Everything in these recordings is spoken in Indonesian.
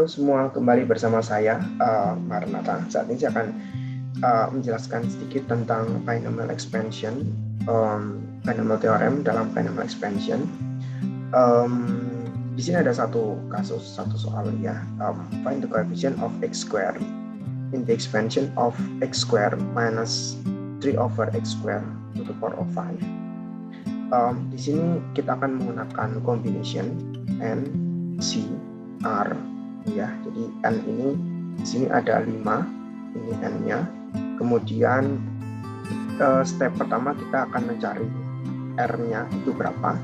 Halo semua, kembali bersama saya Marnata. Saat ini saya akan menjelaskan sedikit tentang binomial expansion, binomial theorem dalam binomial expansion. Di sini ada satu soal ya. Find the coefficient of x square in the expansion of x square minus 3 over x square to the power of 5. Di sini kita akan menggunakan combination N, C, R ya. Jadi N ini di sini ada 5, ini N-nya. Kemudian step pertama kita akan mencari R-nya itu berapa.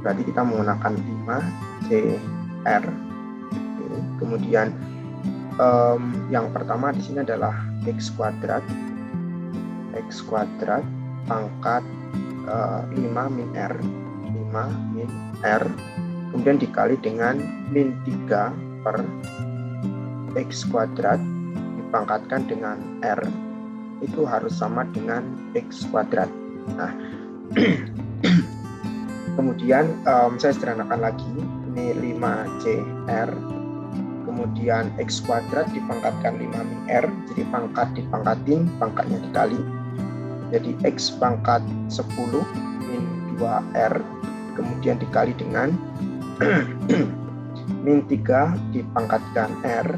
Berarti kita menggunakan 5 CR. Kemudian yang pertama di sini adalah x kuadrat pangkat 5 min R, 5 min R, kemudian dikali dengan min 3 per x kuadrat dipangkatkan dengan R, itu harus sama dengan x kuadrat. Nah, kemudian saya sederhanakan lagi, ini 5CR, kemudian x kuadrat dipangkatkan 5 min R, jadi pangkat dipangkatin, pangkatnya dikali, jadi x pangkat 10 min 2R, kemudian dikali dengan min 3 dipangkatkan R,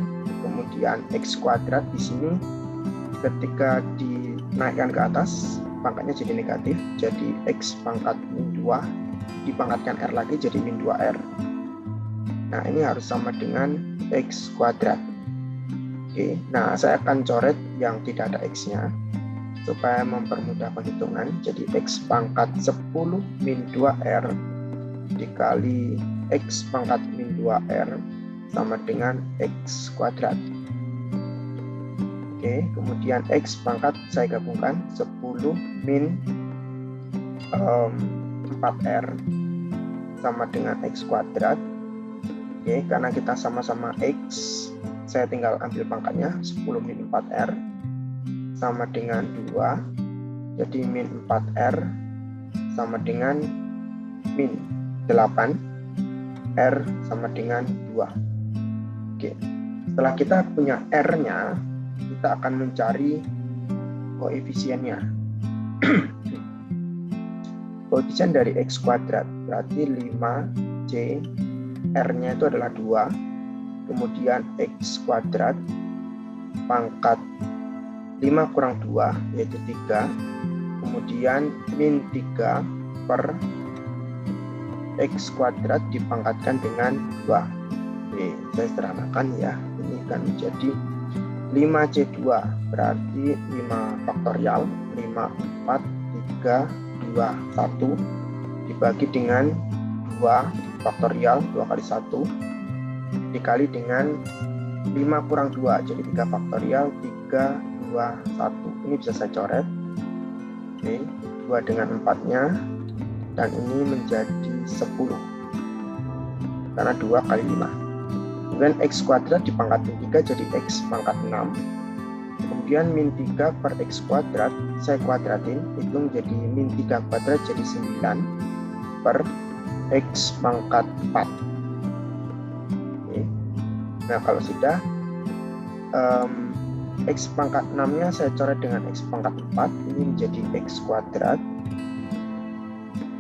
kemudian x kuadrat di sini ketika dinaikkan ke atas pangkatnya jadi negatif, jadi x pangkat min 2 dipangkatkan R lagi jadi min 2R. Nah, ini harus sama dengan x kuadrat. Oke, nah saya akan coret yang tidak ada x-nya supaya mempermudah penghitungan. Jadi x pangkat 10 min 2R dikali x pangkat min 2R sama dengan x kuadrat. Oke, kemudian x pangkat saya gabungkan 10 min 4R sama dengan x kuadrat. Oke, karena kita sama-sama x, saya tinggal ambil pangkatnya 10 min 4R sama dengan 2. Jadi min 4R sama dengan min 8, R sama dengan 2. Oke, setelah kita punya R-nya, kita akan mencari koefisiennya. Koefisien dari x kuadrat berarti 5C, R-nya itu adalah 2, kemudian x kuadrat pangkat 5 kurang 2 yaitu 3, kemudian min 3 per x kuadrat dipangkatkan dengan 2. Oke, saya sederhanakan ya. Ini akan menjadi 5C2 berarti 5 faktorial 5, 4, 3, 2, 1 dibagi dengan 2 faktorial 2 kali 1 dikali dengan 5 kurang 2 jadi 3 faktorial 3, 2, 1. Ini bisa saya coret. Oke, 2 dengan 4-nya dan ini menjadi 10 karena 2 kali 5. Kemudian x kuadrat dipangkatin 3 jadi x pangkat 6, kemudian min 3 per x kuadrat saya kuadratin itu menjadi min 3 kuadrat jadi 9 per x pangkat 4. Oke. Nah, kalau sudah x pangkat 6 nya saya coret dengan x pangkat 4, ini menjadi x kuadrat,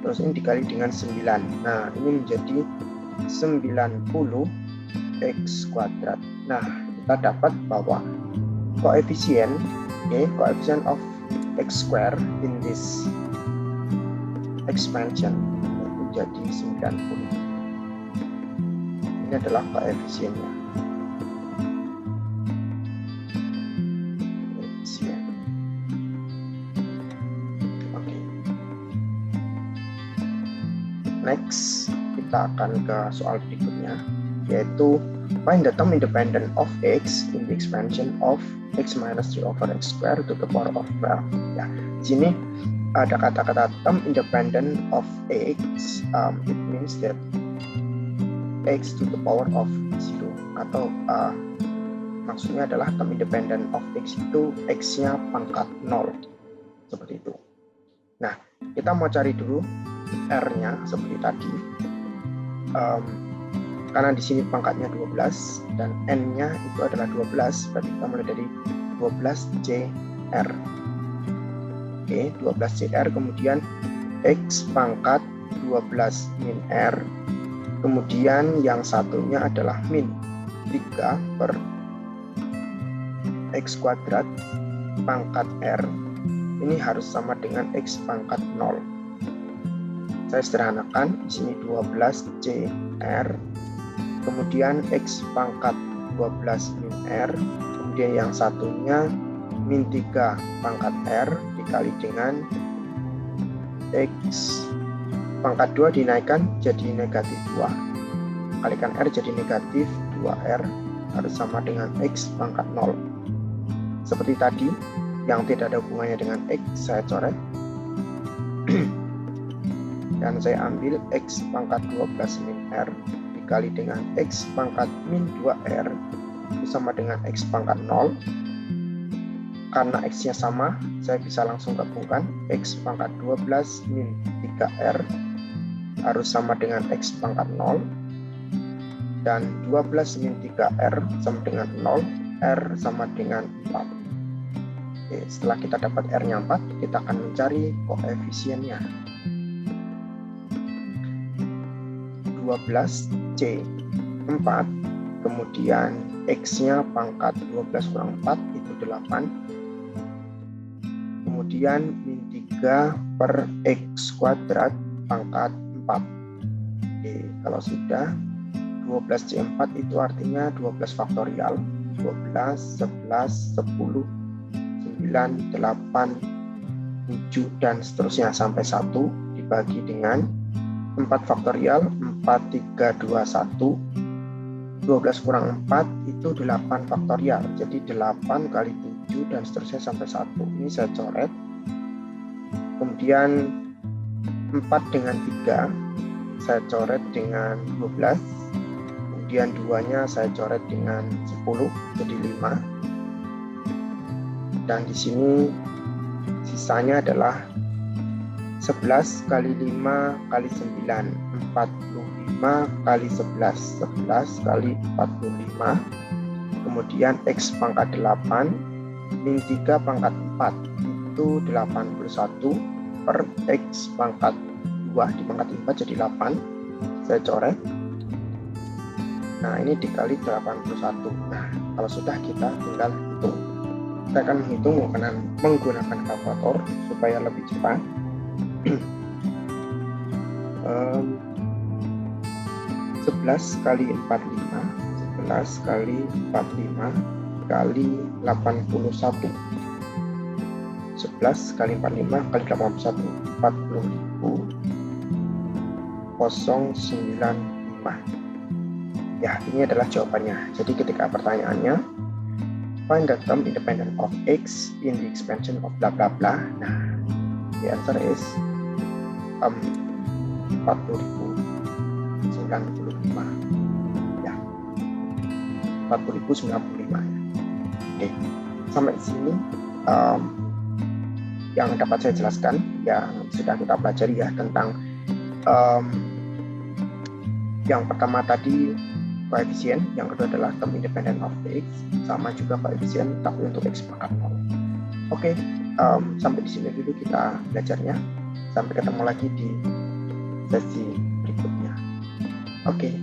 terus ini dikali dengan 9. Nah, ini menjadi 90 x kuadrat. Nah, kita dapat bahwa koefisien of x square in this expansion itu jadi 90. Ini adalah koefisiennya. Oke. Next, kita akan ke soal berikutnya, yaitu find the term independent of x in the expansion of x minus 3 over x square to the power of 12. Ya, di sini ada kata-kata term independent of x, it means that x to the power of 0, atau maksudnya adalah term independent of x itu x-nya pangkat 0, seperti itu. Nah, kita mau cari dulu R-nya seperti tadi. karena di sini pangkatnya 12 dan n-nya itu adalah 12, berarti kita mulai dari 12cr. Oke, 12cr, kemudian x pangkat 12 min r, kemudian yang satunya adalah min 3 per x kuadrat pangkat r, ini harus sama dengan x pangkat 0. Saya sederhanakan, di sini 12cr, kemudian x pangkat 12 min r, kemudian yang satunya min 3 pangkat r dikali dengan x pangkat 2 dinaikkan jadi negatif 2, kalikan r jadi negatif 2r, harus sama dengan x pangkat 0. Seperti tadi, yang tidak ada hubungannya dengan x saya coret, dan saya ambil x pangkat 12 min r dikali dengan x pangkat min 2r itu sama dengan x pangkat 0. Karena x-nya sama, saya bisa langsung gabungkan x pangkat 12 min 3r harus sama dengan x pangkat 0, dan 12 min 3r sama dengan 0, r sama dengan 4. Oke, setelah kita dapat r-nya 4, kita akan mencari koefisiennya. 12c 4, kemudian x-nya pangkat 12 kurang 4 itu 8, kemudian min 3 per x kuadrat pangkat 4. Oke, kalau sudah 12c4 itu artinya 12 faktorial, 12, 11, 10, 9, 8, 7, dan seterusnya sampai 1 dibagi dengan 4 faktorial, 4, 3, 2, 1, 12 kurang 4 itu 8 faktorial, jadi 8 kali 7 dan seterusnya sampai 1. Ini saya coret. Kemudian 4 dengan 3 saya coret dengan 12, kemudian 2-nya saya coret dengan 10 jadi 5, dan di sini sisanya adalah 11 kali 5 kali 9, 45 kali 11, 11 kali 45, kemudian x pangkat 8 min 3 pangkat 4 itu 81 per x pangkat 2 di pangkat 4 jadi 8, saya coret. Nah, ini dikali 81. Nah, kalau sudah kita tinggal hitung. Saya akan menghitung menggunakan kalkulator supaya lebih cepat. 11 kali 45, 11 kali 45 kali 81, 11 kali 45 kali 81, 40.095. Ya, ini adalah jawabannya. Jadi ketika pertanyaannya find the term independent of x in the expansion of bla bla bla, nah the answer is 40.095 ya, 40.095. Oke, sampai di sini yang dapat saya jelaskan, yang sudah kita pelajari ya tentang yang pertama tadi koefisien, yang kedua adalah term independent of x, sama juga koefisien tapi untuk x pangkat 0. Oke, sampai di sini dulu kita belajarnya. Sampai ketemu lagi di sesi berikutnya. Oke.